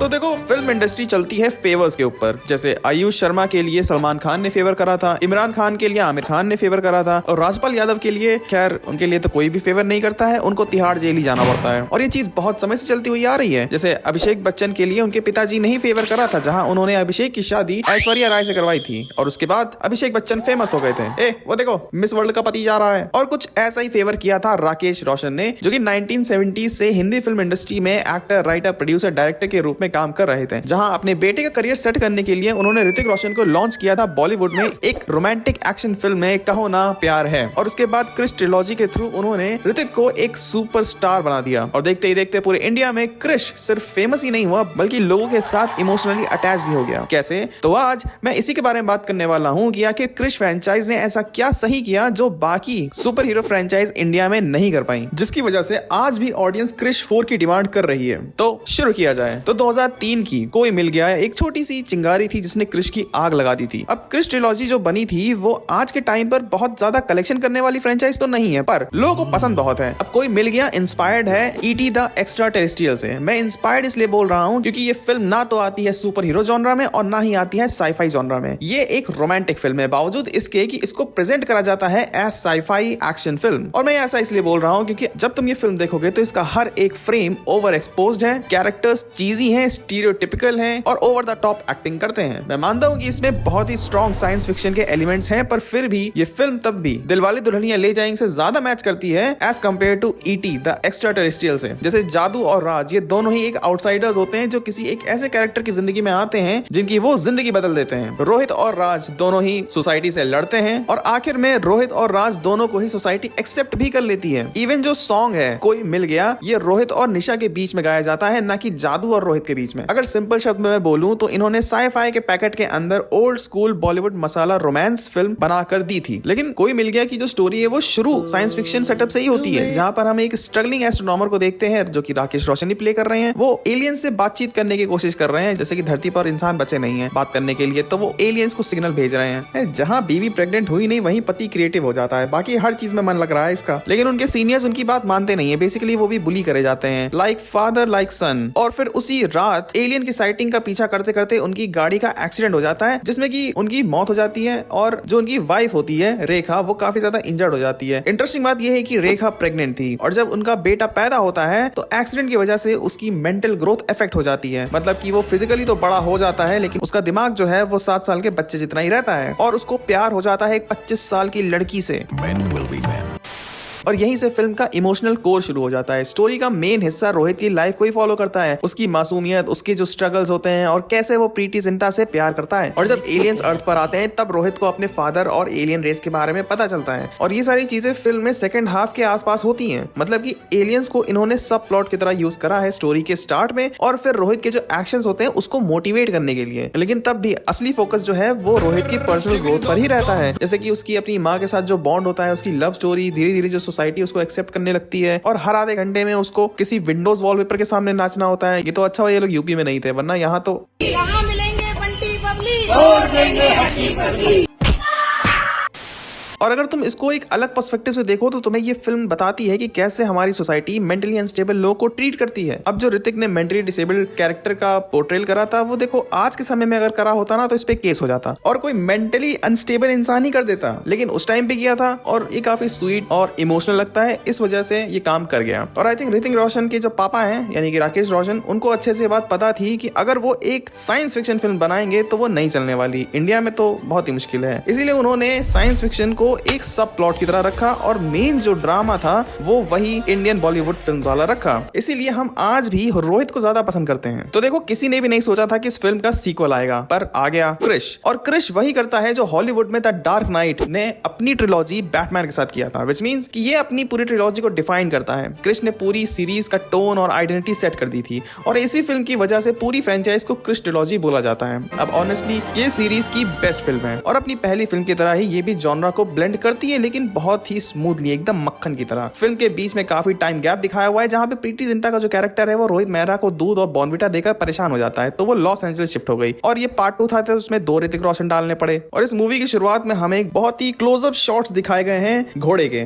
तो देखो, film industry चलती है फेवर्स के ऊपर। जैसे आयुष शर्मा के लिए सलमान खान ने फेवर करा था, इमरान खान के लिए आमिर खान ने फेवर करा था, और राजपाल यादव के लिए, खैर उनके लिए तो कोई भी फेवर नहीं करता है, उनको तिहाड़ जेल ही जाना पड़ता है। और ये चीज बहुत समय से चलती हुई आ रही है। जैसे अभिषेक बच्चन के लिए उनके पिताजी ने ही फेवर करा था, जहां उन्होंने अभिषेक की शादी ऐश्वर्या राय से करवाई थी, और उसके बाद अभिषेक बच्चन फेमस हो गए थे। वो देखो, मिस वर्ल्ड का पति जा रहा है। और कुछ ऐसा ही फेवर किया था राकेश रोशन ने, जो कि 1970 से हिंदी फिल्म इंडस्ट्री में एक्टर, राइटर, प्रोड्यूसर, डायरेक्टर के रूप में काम कर रहे थे, जहां अपने बेटे का करियर सेट करने के लिए उन्होंने ऋतिक रोशन को लॉन्च किया था बॉलीवुड में एक रोमांटिक एक्शन फिल्म में कहो ना प्यार है। और उसके बाद क्रिश ट्रिलॉजी के थ्रू उन्होंने ऋतिक को एक सुपरस्टार बना दिया। और देखते ही देखते पूरे इंडिया में क्रिश सिर्फ फेमस ही नहीं हुआ, बल्कि लोगों के साथ इमोशनली अटैच भी हो गया। कैसे? तो आज मैं इसी के बारे में बात करने वाला हूँ कि आखिर क्रिश फ्रेंचाइज ने ऐसा क्या सही किया जो बाकी सुपर हीरो फ्रेंचाइज इंडिया में नहीं कर पाई, जिसकी वजह से आज भी ऑडियंस क्रिश 4 की डिमांड कर रही है। तो शुरू किया जाए। तो 2003 की कोई मिल गया एक छोटी सी चिंगारी थी जिसने क्रिश की आग लगा दी थी। अब क्रिश ट्रिलॉजी जो बनी थी वो आज के टाइम पर बहुत ज्यादा कलेक्शन करने वाली फ्रेंचाइज तो नहीं है, पर लोगों को पसंद बहुत है। अब कोई मिल गया इंस्पायर्ड है ईटी द एक्स्ट्रा टेरेस्ट्रियल से। मैं इंस्पायर्ड इसलिए बोल रहा हूँ क्योंकि ये फिल्म ना तो आती है सुपर हीरो जॉनरा में और ना ही आती है साईफाई जॉनरा में। ये एक रोमांटिक फिल्म है, बावजूद इसके कि इसको प्रेजेंट करा जाता है एज साईफाई एक्शन फिल्म। और मैं ऐसा इसलिए बोल रहा हूँ क्योंकि जब तुम ये फिल्म देखोगे तो इसका हर एक फ्रेम ओवर एक्सपोज्ड है, कैरेक्टर्स चीजी हैं, स्टीरियोटिपिकल हैं और ओवर द टॉप एक्टिंग करते हैं। मैं मानता हूँ कि इसमें बहुत ही स्ट्रॉन्ग साइंस फिक्शन के एलिमेंट्स हैं, पर फिर भी ये फिल्म तब भी दिलवाले दुल्हनिया ले जाएंगे से ज्यादा मैच करती है as compare to ET the extra terrestrial से। जैसे जादू और राज ये दोनों ही एक आउटसाइडर्स होते हैं जो किसी एक ऐसे कैरेक्टर की जिंदगी में आते हैं जिनकी वो जिंदगी बदल देते हैं। रोहित और राज दोनों ही सोसाइटी से लड़ते हैं और आखिर में रोहित और राज दोनों को ही सोसाइटी एक्सेप्ट भी कर लेती है। इवन जो सॉन्ग है कोई मिल गया, ये रोहित और निशा के बीच में गाया जाता है, ना कि जादू और रोहित के बीच में। अगर सिंपल शब्द में मैं बोलूं तो इन्होंने साईफाई के पैकेट के अंदर ओल्ड स्कूल बॉलीवुड मसाला रोमांस फिल्म बना कर दी थी। लेकिन कोई मिल गया की जो स्टोरी है वो शुरू साइंस फिक्शन सेटअप से ही होती है, जहां पर हम एक स्ट्रगलिंग एस्ट्रोनॉमर को देखते हैं जो कि राकेश रोशन ही प्ले कर रहे हैं। वो एलियंस से बातचीत करने की कोशिश कर रहे हैं, जैसे कि धरती पर इंसान बचे नहीं है बात करने के लिए, तो वो एलियंस को सिग्नल भेज रहे हैं। जहां बीवी प्रेग्नेंट हुई नहीं वहीं पति क्रिएटिव हो जाता है। बाकी हर चीज में मन लग रहा है इसका, लेकिन उनके सीनियर्स उनकी बात मानते नहीं है। बेसिकली वो भी बुली करे जाते हैं, लाइक फादर लाइक सन। और फिर उसी रात एलियन की साइटिंग का पीछा करते करते उनकी गाड़ी का एक्सीडेंट हो जाता है, जिसमें कि उनकी मौत हो जाती है और जो उनकी वाइफ होती है रेखा, वो काफी ज्यादा इंजर्ड हो जाती है। इंटरेस्टिंग बात यह है कि रेखा प्रेग्नेंट थी और जब उनका बेटा पैदा होता है तो एक्सीडेंट की वजह से उसकी मेंटल ग्रोथ इफेक्ट हो जाती है। मतलब कि वो फिजिकली तो बड़ा हो जाता है, लेकिन उसका दिमाग जो है वो 7 साल के बच्चे जितना ही रहता है। और उसको प्यार हो जाता है एक 25 साल की लड़की से। और यहीं से फिल्म का इमोशनल कोर शुरू हो जाता है। स्टोरी का मेन हिस्सा रोहित की लाइफ को ही फॉलो करता है, उसकी मासूमियत, उसके जो स्ट्रगल्स होते हैं और कैसे वो प्रीति जिंटा से प्यार करता है। और जब एलियंस अर्थ पर आते हैं तब रोहित को अपने फादर और एलियन रेस के बारे में पता चलता है। और ये सारी चीजें फिल्म में सेकंड हाफ के आसपास होती हैं। मतलब कि एलियंस को इन्होंने सब प्लॉट की तरह यूज करा है स्टोरी के स्टार्ट में, और फिर रोहित के जो एक्शंस होते हैं उसको मोटिवेट करने के लिए। लेकिन तब भी असली फोकस जो है वो रोहित की पर्सनल ग्रोथ पर ही रहता है। जैसे कि उसकी अपनी माँ के साथ जो बॉन्ड होता है, उसकी लव स्टोरी, धीरे धीरे जो सोसाइटी उसको एक्सेप्ट करने लगती है, और हर आधे घंटे में उसको किसी विंडोज वॉलपेपर के सामने नाचना होता है। ये तो अच्छा हुआ ये लोग यूपी में नहीं थे, वरना यहाँ तो कहाँ मिलेंगे बंटी बबली, छोड़ देंगे हड्डी पसली। और अगर तुम इसको एक अलग पर्सपेक्टिव से देखो तो तुम्हें ये फिल्म बताती है कि कैसे हमारी सोसाइटी मेंटली अनस्टेबल लोगों को ट्रीट करती है। अब जो ऋतिक ने मेंटली डिसेबल्ड कैरेक्टर का पोर्ट्रेल करा था, वो देखो आज के समय में अगर करा होता ना तो इस पे केस हो जाता और कोई मेंटली अनस्टेबल इंसान ही कर देता, लेकिन उस टाइम पे किया था और ये काफी स्वीट और इमोशनल लगता है, इस वजह से ये काम कर गया। और आई थिंक ऋतिक रोशन के जो पापा हैं यानी कि राकेश रोशन, उनको अच्छे से बात पता थी कि अगर वो एक साइंस फिक्शन फिल्म बनाएंगे तो वो नहीं चलने वाली, इंडिया में तो बहुत ही मुश्किल है। इसीलिए उन्होंने साइंस फिक्शन को एक सब प्लॉट की तरह रखा और मेन जो ड्रामा था वो वही इंडियन बॉलीवुड फिल्म वाला रखा। इसीलिए हम आज भी रोहित को ज्यादा पसंद करते हैं। तो देखो, किसी ने भी नहीं सोचा था कि इस फिल्म का सीक्वल आएगा, पर आ गया क्रिश। और क्रिश वही करता है जो हॉलीवुड में द डार्क नाइट ने अपनी ट्रिलॉजी बैटमैन के साथ किया था, विच मींस कि ये अपनी पूरी ट्रिलॉजी को डिफाइन करता है। क्रिश ने पूरी सीरीज का टोन और आइडेंटिटी सेट कर दी थी और इसी फिल्म की वजह से पूरी फ्रेंचाइज को क्रिश ट्रिलॉजी बोला जाता है। अब ऑनेस्टली ये सीरीज की बेस्ट फिल्म है और अपनी पहली फिल्म की तरह ही ये भी जॉनरा को ब्लेंड करती है, लेकिन बहुत ही स्मूथली, एकदम मक्खन की तरह। फिल्म के बीच में काफी टाइम गैप दिखाया हुआ है जहां पे प्रीति जिंटा का जो कैरेक्टर है वो रोहित मेहरा को दूध और बॉर्नविटा देकर परेशान हो जाता है, तो वो लॉस एंजलिस शिफ्ट हो गई और ये पार्ट 2 था तो उसमें 2 ऋतिक रोशन डालने पड़े। और इस मूवी की शुरुआत में हमें एक बहुत ही क्लोजअप शॉट्स दिखाए गए हैं घोड़े के।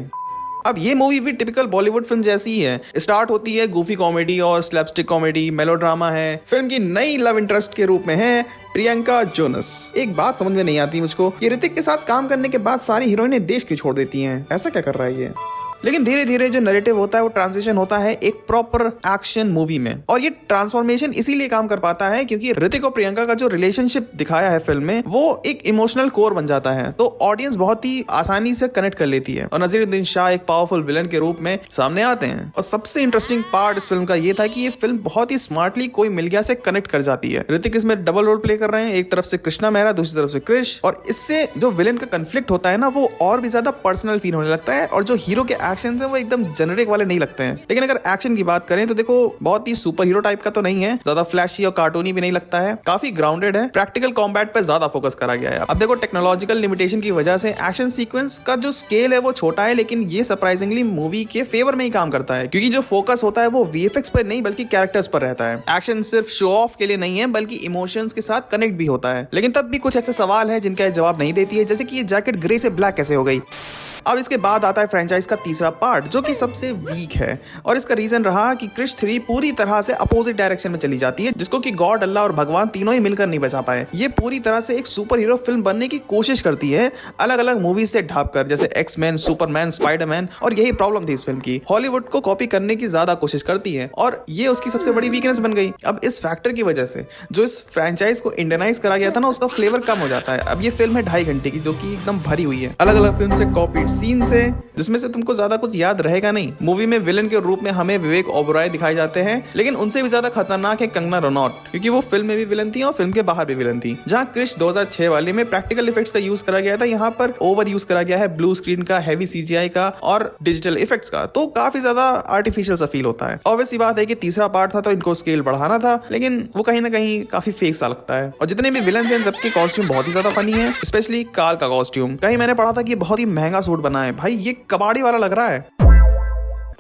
अब ये मूवी भी टिपिकल बॉलीवुड फिल्म जैसी ही है। स्टार्ट होती है गूफी कॉमेडी और स्लैपस्टिक कॉमेडी, मेलोड्रामा है। फिल्म की नई लव इंटरेस्ट के रूप में है प्रियंका जोनस। एक बात समझ में नहीं आती मुझको, ये ऋतिक के साथ काम करने के बाद सारी हीरोइनें देश क्यों छोड़ देती हैं? ऐसा क्या कर रहा है ये? लेकिन धीरे धीरे जो नैरेटिव होता है वो ट्रांजिशन होता है एक प्रॉपर एक्शन मूवी में, और ये ट्रांसफॉर्मेशन इसीलिए काम कर पाता है क्योंकि ऋतिक और प्रियंका का जो रिलेशनशिप दिखाया है फिल्म में वो एक इमोशनल कोर बन जाता है, तो ऑडियंस बहुत ही आसानी से कनेक्ट कर लेती है और नजीरुद्दीन शाह एक पावरफुल विलन के रूप में सामने आते हैं। और सबसे इंटरेस्टिंग पार्ट इस फिल्म का ये था कि ये फिल्म बहुत ही स्मार्टली कोई मिल गया से कनेक्ट कर जाती है। ऋतिक इसमें डबल रोल प्ले कर रहे हैं, एक तरफ से कृष्णा मेहरा, दूसरी तरफ से क्रिश, और इससे जो विलन का कंफ्लिक्ट होता है ना वो और भी ज्यादा पर्सनल फील होने लगता है, और जो हीरो के एक्शन है वो एकदम जेनरिक वाले नहीं लगते हैं। लेकिन अगर एक्शन की बात करें तो देखो बहुत ही सुपर हीरो टाइप का तो नहीं है, ज्यादा फ्लैशी और कार्टूनी भी नहीं लगता है, काफी ग्राउंडेड है। प्रैक्टिकल कॉम्बैट पे ज्यादा फोकस करा गया है। अब देखो टेक्नोलॉजिकल लिमिटेशन की वजह से एक्शन सीक्वेंस का जो स्केल है वो छोटा है, लेकिन ये सरप्राइजिंगली मूवी के फेवर में ही काम करता है क्योंकि जो फोकस होता है वो वीएफएक्स पर नहीं बल्कि कैरेक्टर्स पर रहता है। एक्शन सिर्फ शो ऑफ के लिए नहीं है बल्कि इमोशंस के साथ कनेक्ट भी होता है। लेकिन तब भी कुछ ऐसे सवाल है जिनका जवाब नहीं देती है, जैसे कि ये जैकेट ग्रे से ब्लैक कैसे हो गई। अब इसके बाद आता है फ्रेंचाइज का तीसरा पार्ट जो कि सबसे वीक है, और इसका रीजन रहा कि क्रिश 3 पूरी तरह से अपोजिट डायरेक्शन में चली जाती है, जिसको कि गॉड, अल्लाह और भगवान तीनों ही मिलकर नहीं बचा पाए। ये पूरी तरह से एक सुपर हीरो फिल्म बनने की कोशिश करती है अलग अलग मूवीज से ढापकर, जैसे एक्समैन, सुपरमैन, स्पाइडरमैन, और यही प्रॉब्लम थी इस फिल्म की। हॉलीवुड को कॉपी करने की ज्यादा कोशिश करती है और ये उसकी सबसे बड़ी वीकनेस बन गई। अब इस फैक्टर की वजह से जो इस फ्रेंचाइज को इंडियनाइज करा गया था ना उसका फ्लेवर कम हो जाता है। अब ये फिल्म है 2.5 घंटे की जो कि एकदम भरी हुई है अलग अलग फिल्म से कॉपीड सीन से, जिसमें से तुमको ज्यादा कुछ याद रहेगा नहीं। मूवी में विलन के रूप में हमें विवेक ओबरॉय दिखाए जाते हैं, लेकिन उनसे भी ज्यादा खतरनाक है कंगना रनौत, क्योंकि वो फिल्म में भी विलन थी और फिल्म के बाहर भी विलन थी। जहां क्रिश 2006 वाले में प्रैक्टिकल इफेक्ट्स का यूज करा गया था, यहाँ पर ओवर यूज करा गया है ब्लू स्क्रीन का, हैवी सीजीआई का और डिजिटल इफेक्ट्स का, तो काफी ज्यादा आर्टिफिशियल सा फील होता है। ऑब्वियस सी बात है कि तीसरा पार्ट था तो इनको स्केल बढ़ाना था, लेकिन वो कहीं ना कहीं काफी फेक सा लगता है। और जितने भी विलन हैं सबके कॉस्ट्यूम बहुत ही ज्यादा फनी है, स्पेशली काल का कॉस्ट्यूम। कहीं मैंने पढ़ा था कि बहुत ही महंगा सूट बना है, भाई ये कबाड़ी वाला लग रहा है।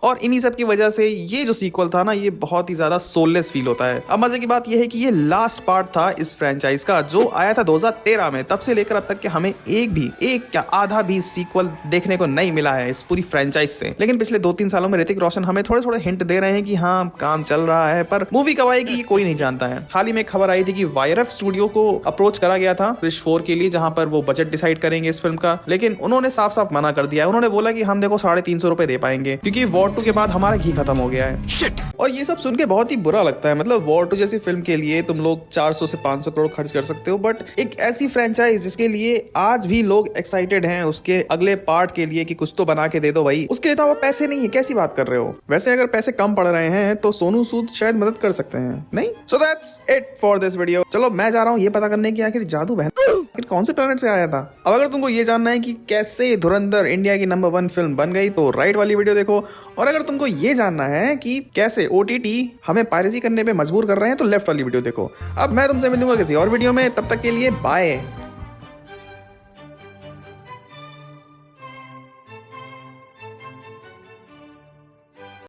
और इन्हीं सब की वजह से ये जो सीक्वल था ना ये बहुत ही ज्यादा सोललेस फील होता है। अब मजे की बात ये है कि ये लास्ट पार्ट था इस फ्रेंचाइज का जो आया था 2013 में, तब से लेकर अब तक के हमें एक क्या आधा भी सीक्वल देखने को नहीं मिला है इस पूरी फ्रेंचाइज से। लेकिन पिछले 2-3 सालों में ऋतिक रोशन हमें थोड़े थोड़े हिंट दे रहे हैं कि हाँ काम चल रहा है, पर मूवी कब आएगी ये कोई नहीं जानता है। हाल ही में खबर आई थी कि वायरफ स्टूडियो को अप्रोच करा गया था क्रिश 4 के लिए, जहां पर वो बजट डिसाइड करेंगे इस फिल्म का, लेकिन उन्होंने साफ साफ मना कर दिया है। उन्होंने बोला कि हम देखो 350 रुपए दे पाएंगे क्योंकि वॉर 2 के बाद हमारा घी खत्म हो गया है। शिट। और ये सब सुन के बहुत ही बुरा लगता है। मतलब वॉर 2 जैसी फिल्म के लिए तुम लोग 400 से 500 करोड़ खर्च कर सकते हो, बट एक ऐसी फ्रेंचाइज जिसके लिए आज भी लोग एक्साइटेड हैं उसके अगले पार्ट के लिए कि कुछ तो बना के दे दो भाई, उसके लिए तो अब पैसे नहीं है, कैसी बात कर रहे हो। वैसे अगर पैसे कम पड़ रहे हैं तो सोनू सूद शायद मदद कर सकते हैं, नहीं? So that's it for this video. चलो मैं जा रहा हूँ ये पता करने की आखिर जादू बहन आखिर कौन से प्लेनेट से आया था। अब अगर तुमको ये जानना है कि कैसे धुरंधर इंडिया की नंबर 1 फिल्म बन गई तो राइट वाली वीडियो देखो, और अगर तुमको ये जानना है कि कैसे ओटीटी हमें पायरेसी करने पे मजबूर कर रहे हैं तो लेफ्ट वाली वीडियो देखो। अब मैं तुमसे मिलूंगा किसी और वीडियो में, तब तक के लिए बाय।